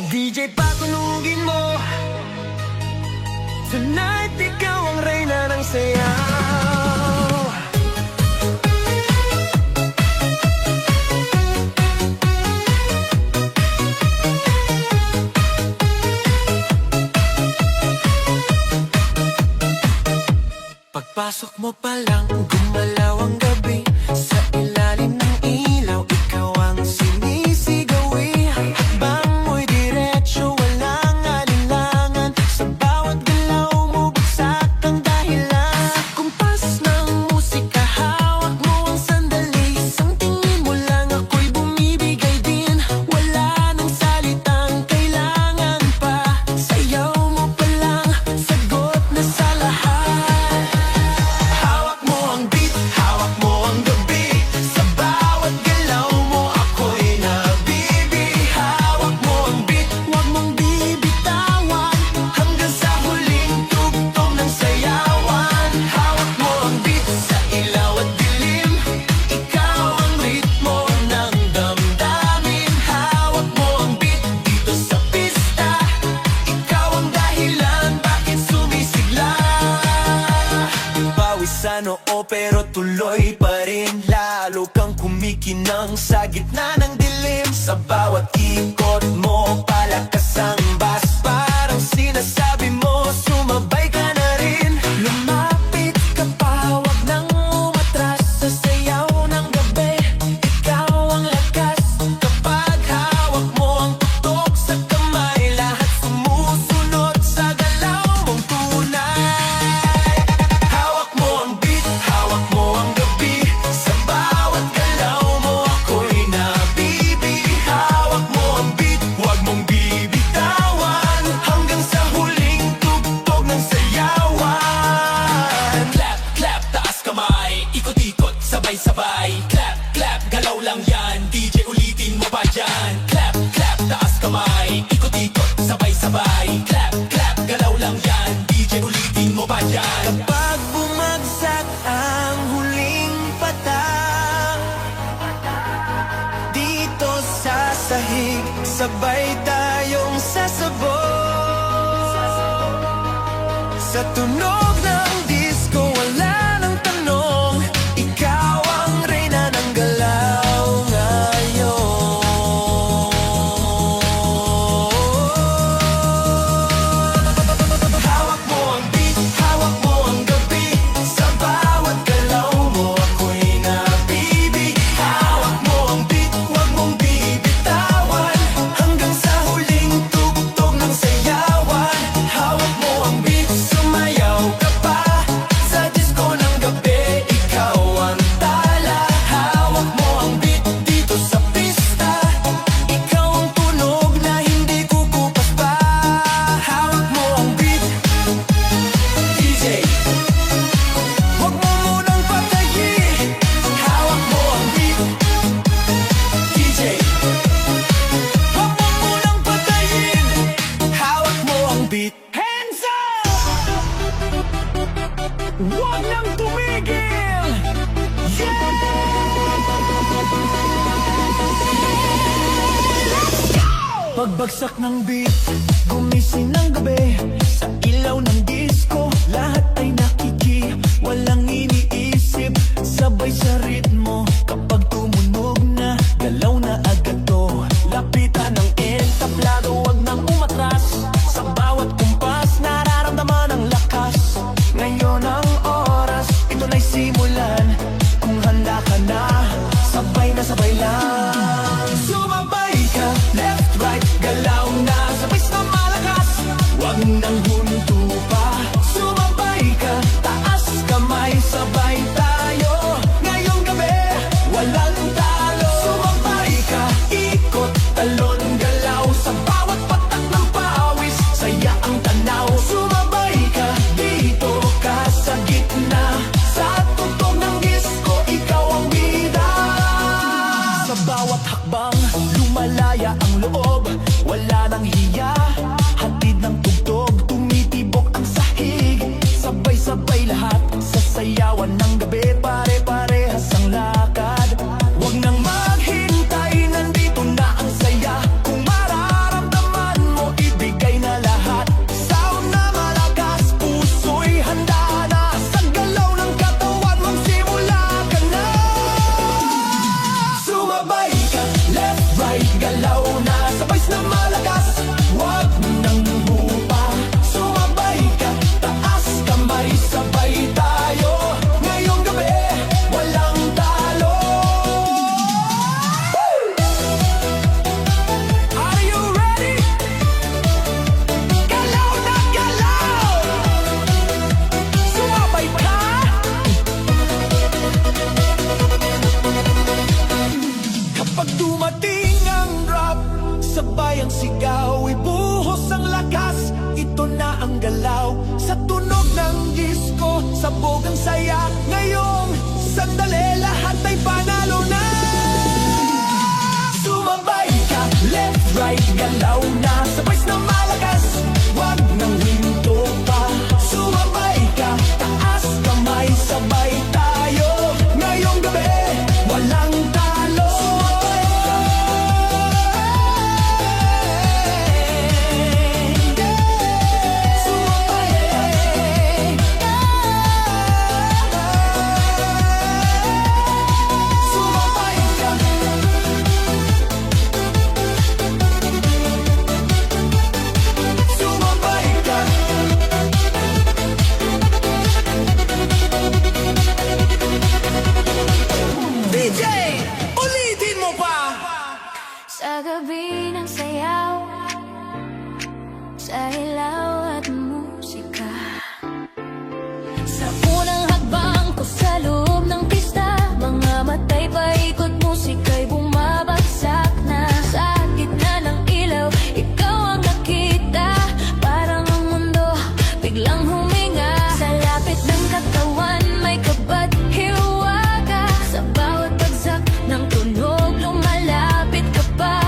DJ patunugin mo. Tonight ikaw ang reyna ng sayaw. Pagpasok mo pa lang, gumalaw ang gabi. Sa ilalim ng ilaw, ikaw ang sinisigawi. Hakbang mo'y diretso, walang alinlangan. Sa bawat galaw mo, bagsak ang dahilan. Sa kumpas ng musika, hawak mo ang sandali. Isang tingin mo lang, ako'y bumibigay din. Wala nang salitang kailangan pa. Sayaw mo pa lang, sagot na sa lahat. Oo, pero tuloy pa rin. Lalo kang kumikinang sa gitna ng dilim. Sa bawat ikot mo, palakas ang bas. Parang sinasabi mo, sumabay ka na rin. Lumapit ka pa, wag nang umatras. Sa sayaw ng gabi, ikaw ang lakas. Kapag hawak mo ang tutok sa kamay, lahat sumusunod sa galaw mong tunay. Hawak mo ang beat, hawak mo ang gabi. Sa bawat galaw mo, ako'y nabibi. Hawak mo ang beat, huwag mong bibitawan. Hanggang sa huling tugtog ng sayawan. Clap, clap, taas kamay. Ikot-ikot, sabay-sabay. Clap, clap, galaw lang yan. DJ ulitin mo pa dyan. Clap, clap, taas kamay. Ikot-ikot, sabay-sabay. Clap, clap, galaw lang yan. DJ ulitin mo pa dyan. Kapag bumagsak ang huling patang, dito sa sahig, sabay tayong sasabog. Sa tunog ng disco, wala nang tanong. Ikaw ang reyna ng galaw ngayon. Hawak mo ang beat, hawak mo ang gabi. Sa bawat galaw mo, ako'y nabibi. Hawak mo ang beat, huwag mong bibitawan. Hanggang sa huling tugtog ng sayawan. Hawak mo ang beat, sumayaw ka pa. Sa disco ng gabi, ikaw ang tala. Hawak mo ang beat dito sa pista. Ikaw ang tunog na hindi kukupas pa. Hawak mo ang beat, DJ, huwag mo munang patayin. Hawak mo ang beat, DJ, huwag mo munang patayin. Hawak mo ang beat. Hands up! Huwag nang tumigil! Pagbagsak ng beat, gumising ng gabi. Sa ilaw ng disco, lahat ay nakiki. Walang iniisip, sabay sa ritmo. Kapag tumunog na, galaw na agad to. Lapitan ng entablado, wag nang umatras. Sa bawat kumpas, nararamdaman ang lakas. Ngayon ang oras, ito na'y simulan. Kung handa ka na, sabay na sabay lang. Sumabay ka, left, right, galaw na sabay na malakas. Wag nang huminto pa. Sumabay ka, taas kamay, sabay tayo. Ngayong gabi, walang talo. Sumabay ka, ikot, talon, galaw. Sa bawat patak ng pawis, saya ang tanaw. Sumabay ka, dito ka sa gitna. Sa tugtog ng disco, ikaw ang bida. Sa bawat hakbang, lumalaya ang loob. Wala nang hiya, hatid ng tugtog. Tumitibok ang sahig, sabay-sabay lahat. Sa sayawan ng gabi, pare-parehas ang lakad. Wag nang maghintay, nandito na ang saya. Kung mararamdaman galaw na sabay na malakas. Huwag nang hupa, sumabay ka, taas kamay, sabay tayo. Ngayong gabi, walang talo. Are you ready? Galaw na galaw, sumabay ka. Kapag dumating ang rap, sabay ang sigaw, ibuhos ang lakas. Ito na ang galaw, sa tunog ng disco, sabog ang saya. Ngayong sandali, lahat ay panalo na. Sumabay ka, left, right, galaw na sabay na malakas. Huwag nang hinto pa, sumabay ka, taas kamay, sabay tayo. Ngayong gabi, walang talo. Sumabay ka, sumabay ka. DJ, ulitin mo pa. Sa gabi ng sayaw, sa ilaw at musika, sa unang hakbang ko sa loob ng pista, mga matay paikot, musika'y bumabagsak na. Sa gitna ng ilaw, ikaw ang nakita, parang ang mundo biglang huminga. Sa lapit ng katawan, may kabat hiwaga, sa bawat bagsak ng tunog, lumalapit ka pa.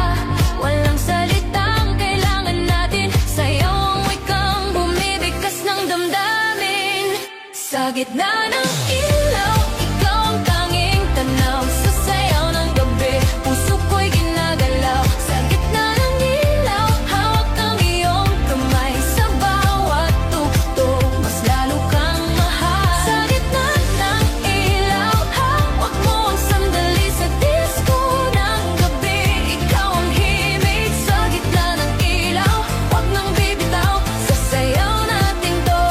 Walang salitang kailangan natin, sayaw ang wikang bumibigkas ng damdamin. Sa gitna ng ilaw, ikaw ang tanging tanaw, sa sayaw ng gabi, puso ko'y ginagalaw. Sa gitna ng ilaw, hawak ang iyong kamay, sa bawat tugtog, mas lalo kang mahal. Sa gitna ng ilaw, hawak mo ang sandali, sa disco ng gabi, ikaw ang himig. Sa gitna ng ilaw, huwag nang bibitaw, sa sayaw nating to,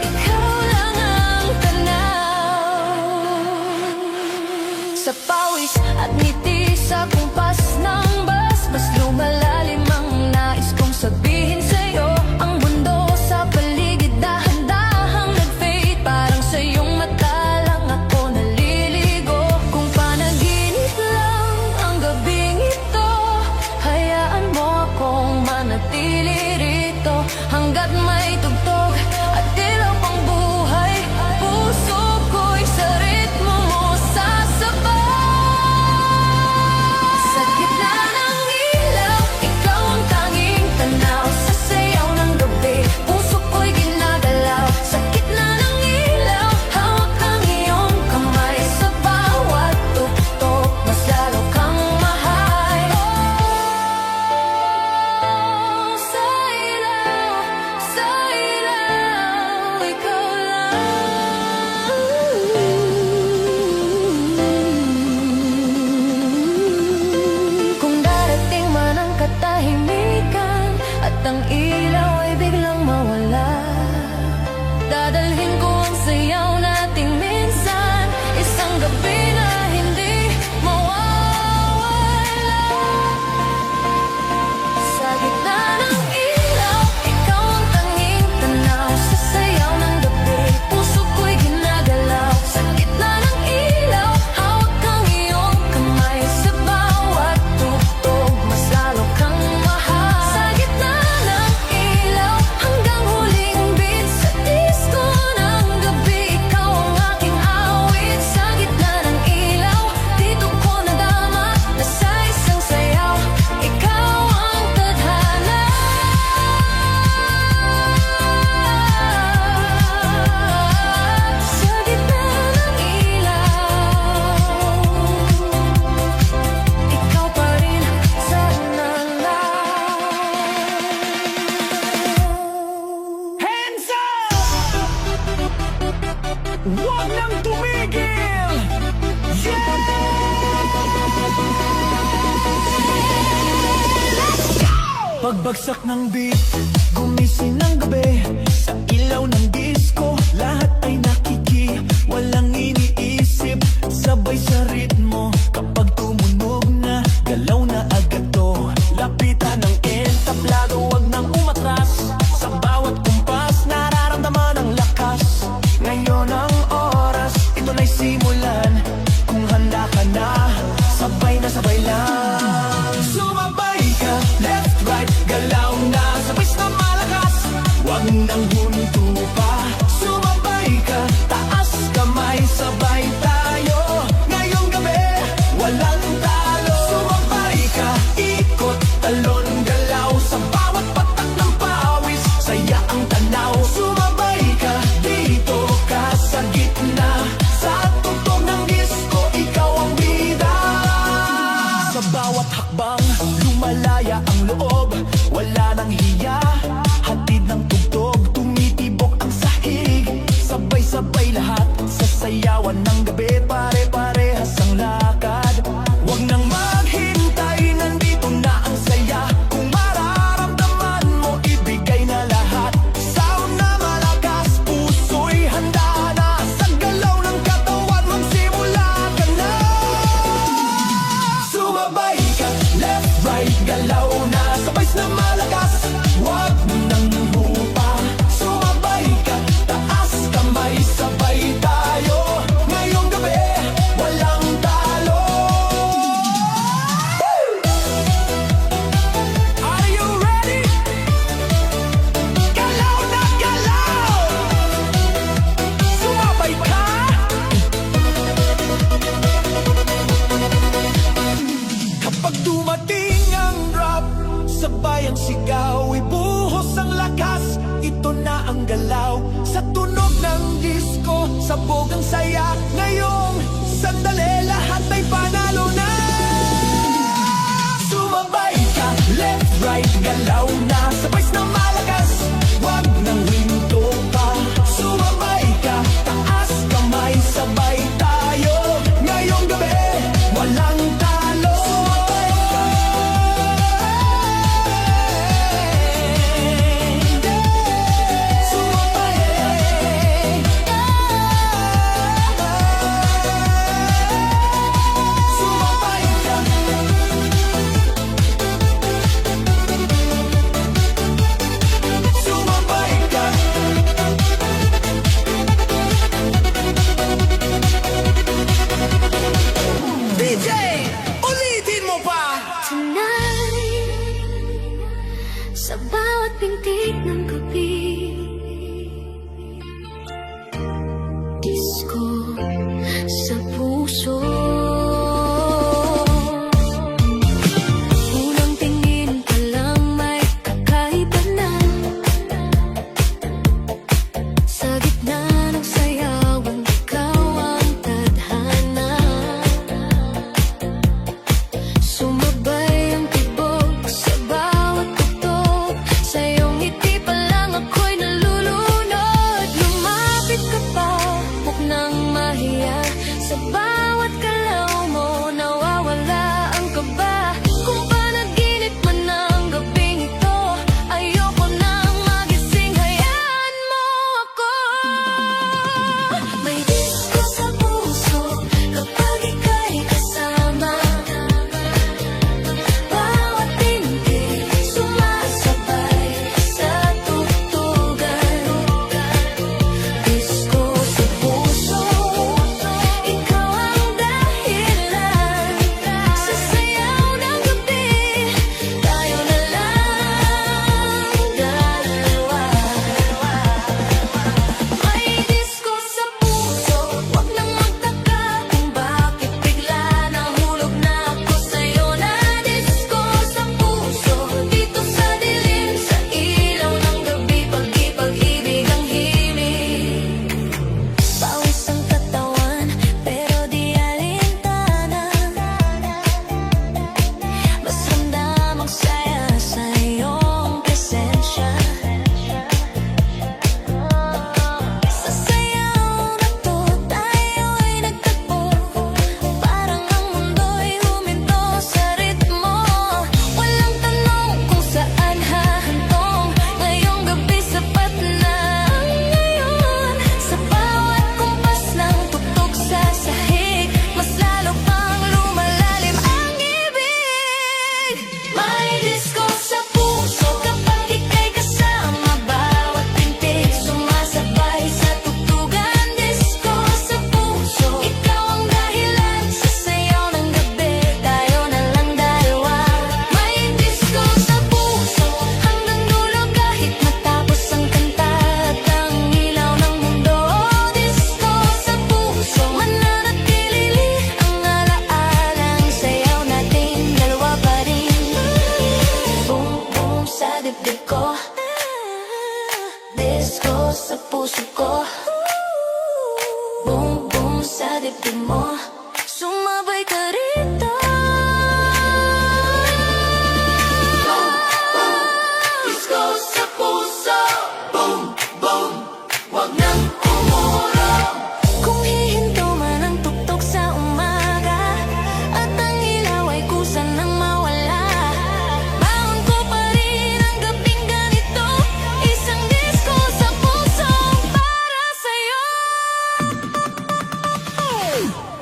ikaw lang ang tanaw. Sa pawis at ngiti, sa kumpas ng bus, mas lumalalim ang nais kong sabihin sa'yo. Ang mundo sa paligid dahan-dahang nag-fade, parang sa iyong mata lang ako naliligo. Kung panaginip lang ang gabing ito, hayaan mo akong manatili rito hanggat may tugtog at ilaw pang buhay. Puso ko'y sa ritmo mo sasabay. Sa gitna ng ilaw, ikaw ang tanging tanaw, sa sayaw ng gabi, puso ko'y ginagalaw. Sa gitna ng ilaw, hawak ang iyong kamay, sa bawat tugtog, mas lalo kang mahal. Sa ilaw, ikaw lang. Kung darating man ang katahimikan at ang ilaw ay biglang mawala, dadalhin ko ang sayaw nating minsan, isang gabi na hindi mawawala. Sa gitna ng ilaw, ikaw ang tanging tanaw, sa sayaw ng gabi, puso ko'y ginagalaw. Sa gitna ng ilaw, hawak ang iyong kamay, sa bawat tugtog, mas lalo kang mahal. Sa gitna ng Pagbagsak ng beat, gumising ng gabi. Sa ilaw ng disco, lahat ay nakiki. Walang iniisip, sabay sa ritmo. Kapag tumunog na, galaw na agad to. Lapitan ng entablado, wag nang umatras. Sa bawat kumpas, nararamdaman ang lakas. Ngayon ang oras, ito na'y simulan. Kung handa ka na, sabay na sabay lang. Sumabay ka, left, right, galaw na. Sabay na malakas, wag nang huminto pa. Sumabay ka, taas kamay, sabay tayo. Ngayong gabi, walang talo. Sumabay ka, ikot, talon, galaw. Sa bawat patak ng pawis, saya ang tanaw. Sumabay ka, dito ka sa gitna. Sa tugtog ng disco, ikaw ang bida. Sa bawat hakbang, lumalaya ang loob. Wala nang hiya, hatid ng tugtog. Tumitibok ang sahig, sabay-sabay lahat. Sa sayawan ng gabi, pare-parehas ang lakad. Huwag nang maghintay, nandito na ang saya. Kung mararamdaman mo, ibigay na lahat. Sound na malakas, puso'y handa na. Sa galaw ng katawan, magsimula ka na. Sumabay ka, left, right, galaw na. Sabay na malakas, wag nang lupa. Sumabay ka, taas kamay, sabay tayo. Ngayong gabi, walang talo. Are you ready? Galaw na galaw! Sumabay ka! Kapag dumating ang drop, sabay ang sigaw, ibuhos ang lakas. Ito na ang galaw, sa tunog ng disco, sabog ang saya. Ngayong sandali, lahat ay panalo na. Sumabay ka, left, right, galaw na. Sabay na malakas, wag nang hinto pa. Sumabay ka, taas kamay, sabay tayo. Ngayong gabi, walang talo. Sumabay ka. Sumabay ka. Sumabay ka. DJ, ulitin mo pa. Tonight, sa bawat pintig ng gabi, disco sa puso. Unang tingin pa lang may kakaiba na. Sa gitna ng sayawan, ikaw ang tadhana. Sumabay ang tibok sa bawat tugtog. Sa iyong ngiti pa lang sa dibdib ko, disco sa puso ko, boom boom sa dibdib mo. Sumabay ka rito. Disco sa puso, boom, boom, wag nang umurong. Kung hihinto man ang tuktok sa umaga, at ang ilaw ay kusa nang mawala, baon ko pa rin ang gabing ganito, isang disco sa puso para sa'yo.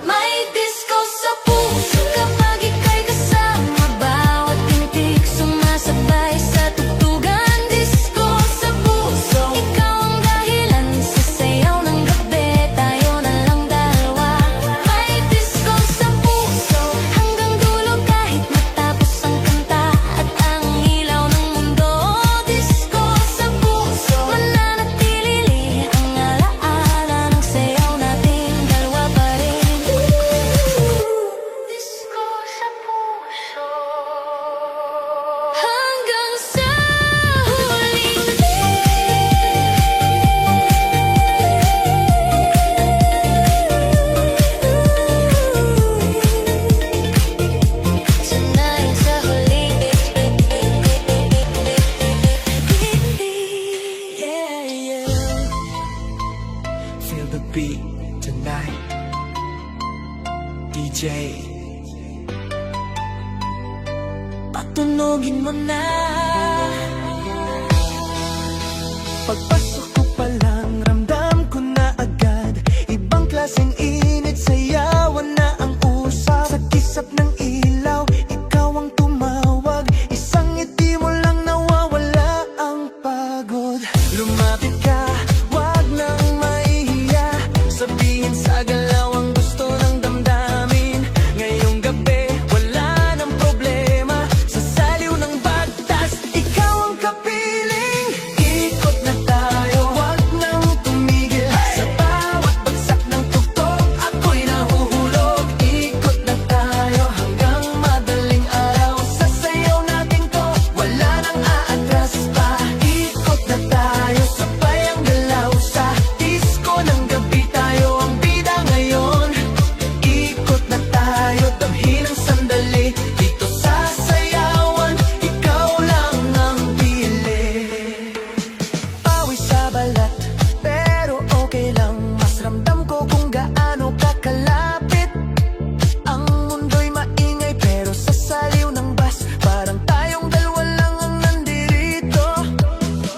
May disco sa puso kapag ika'y kasama, bawat tintig sumasabay sa tugtugan. Disco sa puso, ikaw ang dahilan sa sayaw ng gabi, tayo na lang dalawa. May disco sa puso, hanggang dulo kahit matapos ang kanta at ang ilaw ng mundo. Disco sa puso, mananatili ang alaala ng sayaw nating dalawa pa rin. Disco sa puso, hanggang sa huling sanayin sa huling Yeah, yeah. Feel the beat tonight. DJ, patunogin mo na. Pagpasok ko pa lang, ramdam ko na agad. Ibang klaseng init, sayawan na ang usap. Sa kisap ng ilaw, ikaw ang tumawag. Isang ngiti mo lang nawawala ang pagod. Lumapit ka, wag nang mahihiya. Sabihin sa galaw ang gusto ng damdamin. Ngayong gabi, wala nang problema. Sa saliw ng bagtas, ikaw ang kapiling. Ikot na tayo, wag nang tumigil. Sa bawat bagsak ng tugtog, ako'y nahuhulog. Ikot na tayo hanggang madaling araw. Sa sayaw natin to, wala nang aatras pa. Ikot na tayo, sabay ang galaw sa disco ng gabi. Tayo ang bida ngayon. Ikot na tayo, damhin ang sandali. Dito sa sayawan, ikaw lang ang pili. Pawis sa balat, pero okay lang. Mas ramdam ko kung gaano kakalapit. Ang mundo'y maingay, pero sa saliw ng bus, parang tayong dalawa lang ang nandirito.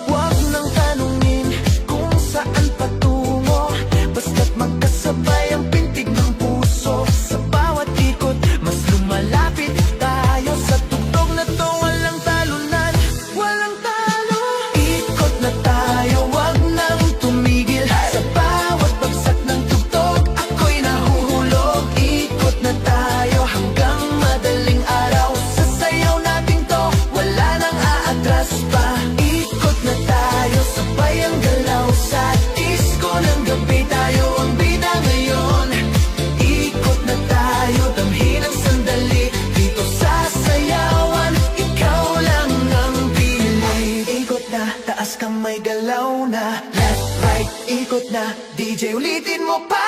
Huwag nang tanungin kung saan patungo, basta't magkasabay ang pintig ng puso. Sa bawat ikot, mas lumalapit tayo. Sa tugtog na to, walang talunan, walang talo. Ikot na tayo, wag nang tumigil. Sa bawat bagsak ng tugtog, ako'y nahuhulog. Ikot na tayo hanggang madaling araw. Sa sayaw natin to, wala nang aatras pa. Ikot na tayo, sabay ang galaw sa disco ng gabi. Tayo ang bida ngayon. Ikot na tayo, damhin ang sandali. Dito sa sayawan, ikaw lang ang pili. Ikot na, taas kamay, galaw na. Left, right, ikot na. DJ, ulitin mo pa.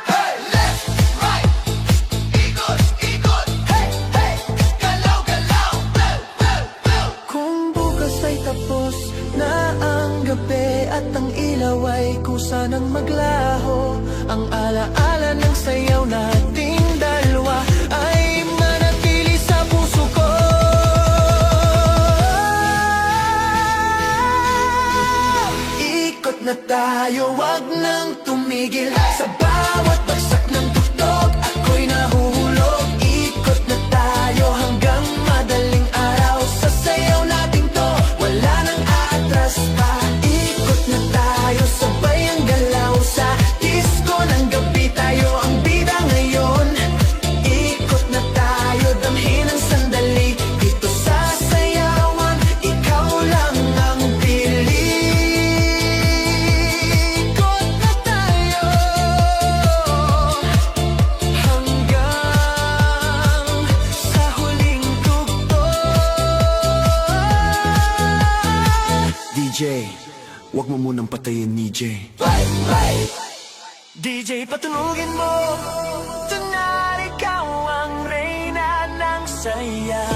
Hey, left, right, ikot, ikot. Hey, hey, galaw, galaw, blow, blow, blow. Kung bukas ay tapos na ang gabi at ang ilaw ay kusa ng maglaho, ang alaala ng sayaw nating dalawa ay manatili sa puso ko. Ikot na tayo, wag nang tumigil. Sa bawat bagsak ng tugtog, ako'y nahuhulog. Ikot na tayo hanggang madaling araw. Sa sayaw natin to, wala nang aatras pa. Ikot na tayo, sabay ang galaw sa disco ng gabi. Tayo ang bida ngayon. Ikot na tayo, damhin ang sandali. Dito sa sayawan, ikaw lang ang pili. Ikot na tayo. DJ, wag mo munang patayin ni J. DJ, patunugin mo. Tonight, ikaw ang reyna ng sayaw.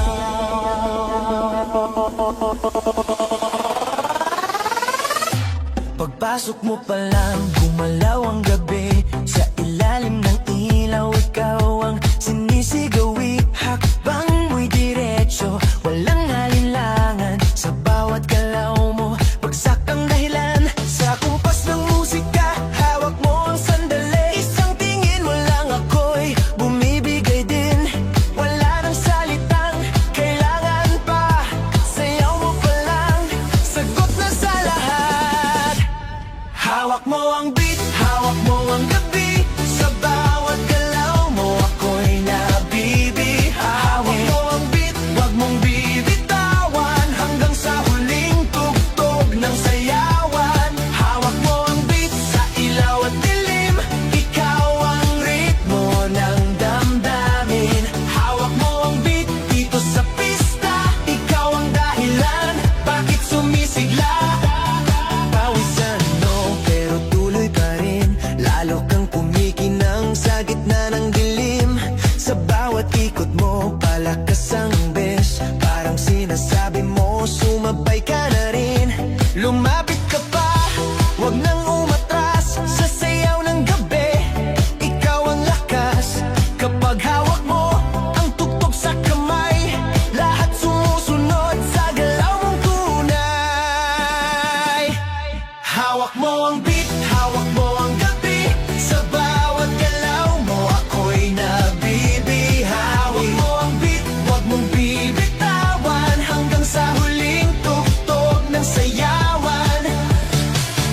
Pagpasok mo pa lang, gumalaw ang gabi. Sa ilalim ng ilaw, ikaw ang sinisigawi. Hakbang mo'y diretso, walang alinlangan. Sa bawat galaw mo, bagsak ang dahilan. Sa kumpas ng musika, hawak mo ang sandali. Isang tingin mo lang ako'y bumibigay din. Wala nang salitang kailangan pa. Sayaw mo pa lang, sagot na sa lahat. Hawak mo ang beat, hawak mo ang gabi. Sa bawat galaw mo, ako'y nabibihawi. Hawak mo ang beat, wag mong bibitawan. Hanggang sa huling tugtog ng sayawan. Hawak mo ang beat, sa ilaw at dilim. Ikaw ang ritmo ng damdamin. Hawak mo ang beat, dito sa pista. Ikaw ang dahilan, bakit sumisigla? Pawisan mo, pero tuloy pa rin. Lalo kang kumikinang sa gitna ng dilim. Sa bawat ikot mo, palakas ang bes. Parang sinasabi mo, sumabay ka na rin. Lumapit ka pa, wag nang umatras. Sa sayaw ng gabi, ikaw ang lakas. Kapag hawak mo ang tugtog sa kamay, lahat sumusunod sa galaw mong tunay. Hawak mo ang beat, hawak mo ang gabi. Sa bawat galaw mo, ako'y nabibihawi. Hawak mo ang beat, wag mong bibitawan. Hanggang sa huling tugtog ng sayawan.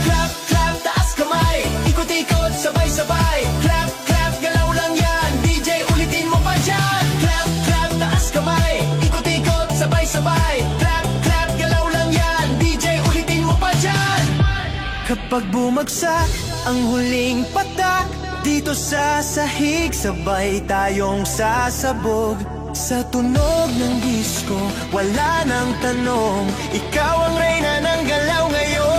Clap, clap, taas kamay. Ikot-ikot, sabay-sabay. Clap, clap, galaw lang yan. DJ, ulitin mo pa dyan. Clap, clap, taas kamay. Ikot-ikot, sabay-sabay. Clap, clap, galaw lang yan. DJ, ulitin mo pa dyan. Kapag bumagsak ang huling patak, dito sa sahig, sabay tayong sasabog. Sa tunog ng disco, wala nang tanong. Ikaw ang reyna ng galaw ngayon.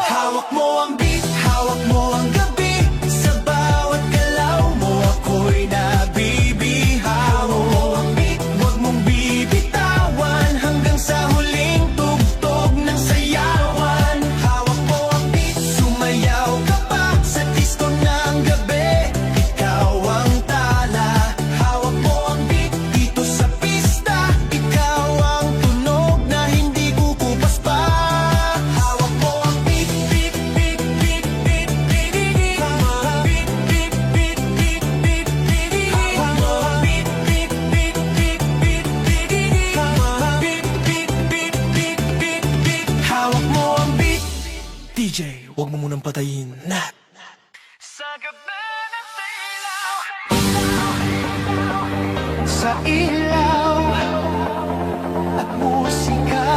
Hawak mo ang beat, hawak mo ang gabi. Sa bawat galaw mo, ako'y nabibihaw. Hawak mo ang beat, wag mong bibitawan. Hanggang sa huling tugtog ng sayawan. Hawak mo ang beat, sumayaw ka pa. Sa disco ng gabi, ikaw ang tala. Hawak mo ang beat, dito sa pista. Ikaw ang tunog na hindi kukupas pa. Hawak mo ang beat, beat, beat, beat, beat, beat, beat. Beat, beat, beat, beat, beat, beat. Hawak mo ang beat, beat, beat, beat, beat, beat. Beat, beat, beat, beat, beat, beat. Hawak mo ang beat. DJ, wag mo munang patayin na. Sa gabi ng ilaw, sa ilaw at musika.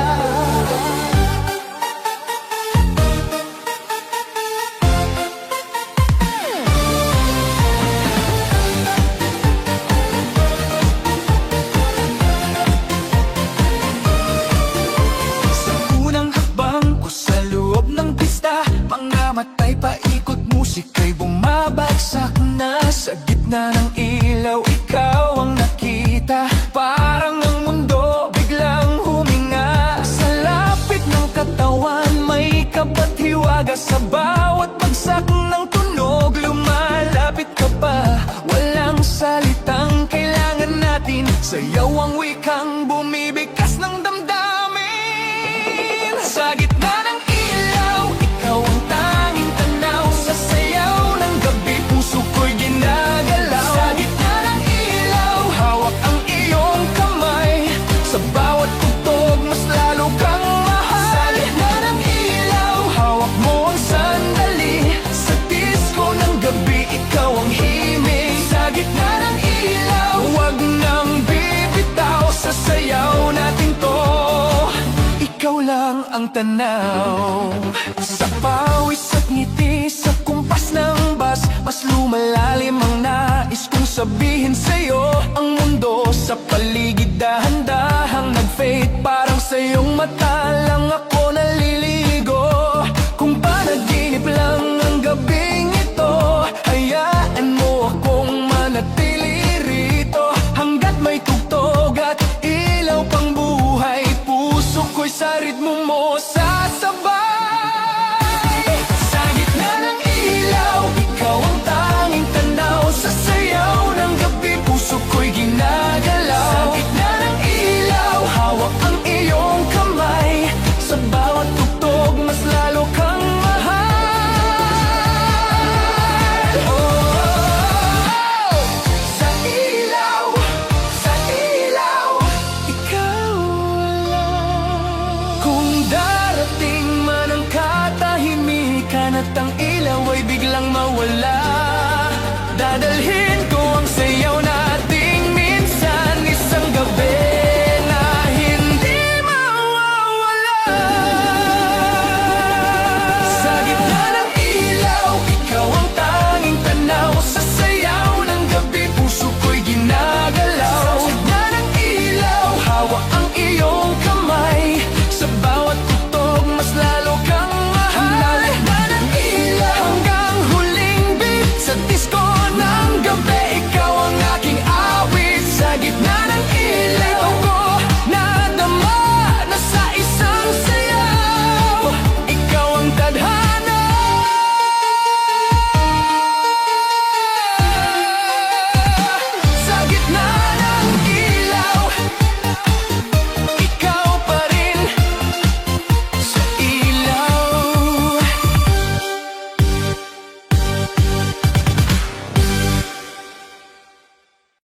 Sa unang hakbang ko sa loob ng pista, mga matay paikot, musika'y bumabagsak na. Sa gitna ng ilaw, ikaw ang nakita. Parang ang mundo biglang huminga. Sa lapit ng katawan, may kapat-hiwaga. Sa bawat bagsak ng tunog, lumalapit ka pa. Walang salitang kailangan natin. Sayaw ang wikang bumibigkas ng damdamin. Sa gitna ng ilaw, ikaw ang tanging tanaw. Sa sayaw ng gabi, puso ko'y ginagalaw. Sa gitna ng ilaw, hawak ang iyong kamay. Sa bawat tugtog, mas lalo kang mahal. Sa gitna ng ilaw, hawak mo ang sandali. Sa disco ng gabi, ikaw ang himig. Sa gitna ng ilaw, wag nang bibitaw. Sa sayaw natin to, ikaw lang ang tanaw. Sa pawis at ngiti, sa kumpas ng bas, mas lumalalim ang nais kong sabihin sa'yo. Ang mundo sa paligid dahan-dahang nag-fade, parang sa'yong mata lang ako naliligo. Kung panaginip lang ang gabing ito, hayaan mo akong manatili rito. Hanggat may tugtog at ilaw pang buhay, puso ko'y sa ritmo mo sasabay. Sa gitna ng ilaw, ikaw ang tanging tanaw. Sa sayaw ng gabi, puso ko'y ginagalaw. Sa gitna ng ilaw, hawak ang iyong kamay. Sa bawat tugtog, mas lalo kang mahal. Sa ilaw, ikaw lang. Kung darating man ang katahimikan at ang ilaw ay biglang mawala, dadalhin